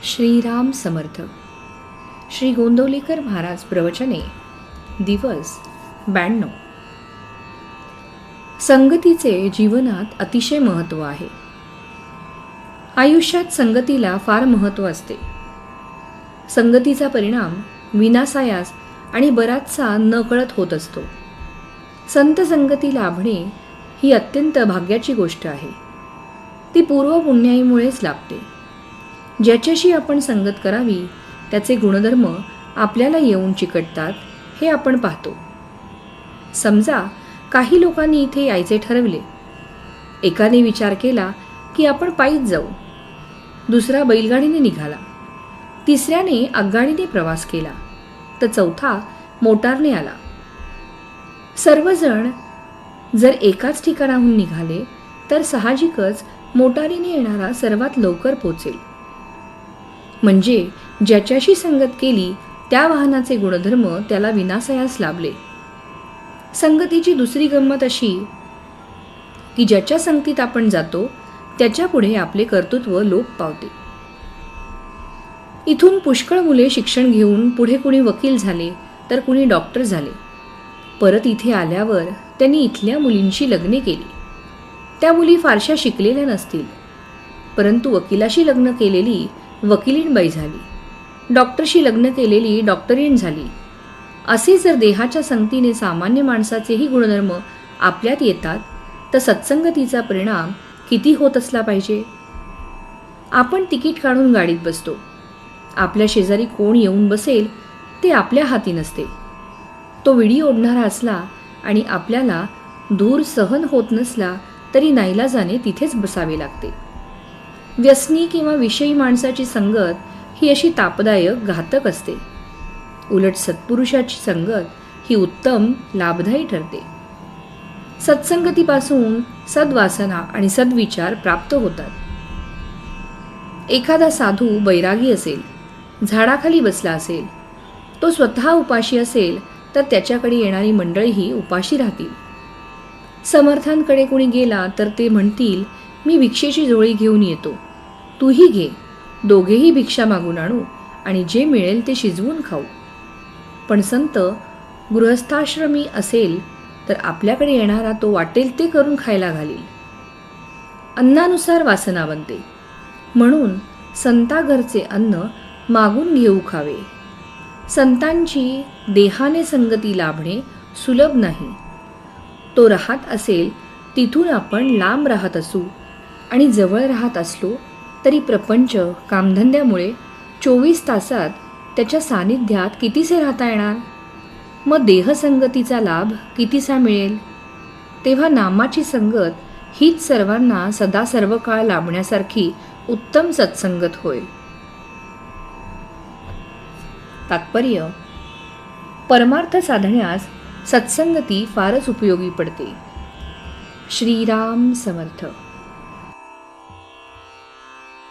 श्रीराम समर्थ. श्री गोंदवलेकर महाराज प्रवचने. दिवस 92. संगतीचे जीवनात अतिशय महत्त्व आहे. आयुष्यात संगतीला फार महत्त्व असते. संगतीचा परिणाम विनासायास आणि बराचसा नकळत होत असतो. संत संगती लाभणे ही अत्यंत भाग्याची गोष्ट आहे. ती पूर्व पुण्याईमुळेच लाभते. ज्याच्याशी आपण संगत करावी त्याचे गुणधर्म आपल्याला येऊन चिकटतात हे आपण पाहतो. समजा काही लोकांनी इथे यायचे ठरवले. एकाने विचार केला की आपण पायीच जाऊ, दुसरा बैलगाडीने निघाला, तिसऱ्याने आगगाडीने प्रवास केला, तर चौथा मोटारने आला. सर्वजण जर एकाच ठिकाणाहून निघाले तर साहजिकच मोटारीने येणारा सर्वात लवकर पोचेल. म्हणजे ज्याच्याशी संगत केली त्या वाहनाचे गुणधर्म त्याला विनासायास लाभले. संगतीची दुसरी गंमत अशी की ज्याच्या संगतीत आपण जातो त्याच्या पुढे आपले कर्तृत्व लोप पावते. इथून पुष्कळ मुले शिक्षण घेऊन पुढे कुणी वकील झाले तर कुणी डॉक्टर झाले. परत इथे आल्यावर त्यांनी इथल्या मुलींशी लग्ने केली. त्या मुली फारशा शिकलेल्या नसतील, परंतु वकिलाशी लग्न केलेली वकिलीणबाई झाली, डॉक्टरशी लग्न केलेली डॉक्टरीण झाली. असे जर देहाच्या संगतीने सामान्य माणसाचेही गुणधर्म आपल्यात येतात तर सत्संगतीचा परिणाम किती होत असला पाहिजे. आपण तिकीट काढून गाडीत बसतो. आपल्या शेजारी कोण येऊन बसेल ते आपल्या हाती नसते. तो विडी ओढणारा असला आणि आपल्याला धूर सहन होत नसला तरी नाईलाजाने तिथेच बसावे लागते. व्यसनी किंवा विषयी माणसाची संगत ही अशी तापदायक घातक असते. उलट सत्पुरुषाची संगत ही उत्तम लाभदायी ठरते. सत्संगतीपासून सद्वासना आणि सद्विचार प्राप्त होतात. एखादा साधू बैरागी असेल, झाडाखाली बसला असेल, तो स्वतः उपाशी असेल तर त्याच्याकडे येणारी मंडळीही उपाशी राहतील. समर्थांकडे कोणी गेला तर ते म्हणतील, मी भिक्षेची झोळी घेऊन येतो, तूही घे, दोघेही भिक्षा मागून आणू आणि जे मिळेल ते शिजवून खाऊ. पण संत गृहस्थाश्रमी असेल तर आपल्याकडे येणारा तो वाटेल ते करून खायला घालील. अन्नानुसार वासना बनते. म्हणून संताघरचे अन्न मागून घेऊ खावे. संतांची देहाने संगती लाभणे सुलभ नाही. तो राहत असेल तिथून आपण लांब राहत असू आणि जवळ राहत असलो तरी प्रपंच कामधंद्यामुळे 24 तासात त्याच्या सानिध्यात कितीसे राहता येणार. मग देहसंगतीचा लाभ कितीसा मिळेल. तेव्हा नामाची संगत हीच सर्वांना सदा सर्व काळ लाभण्यासारखी उत्तम सत्संगत होय. तात्पर्य: परमार्थ साधण्यास सत्संगती फारच उपयोगी पडते. श्रीराम समर्थ.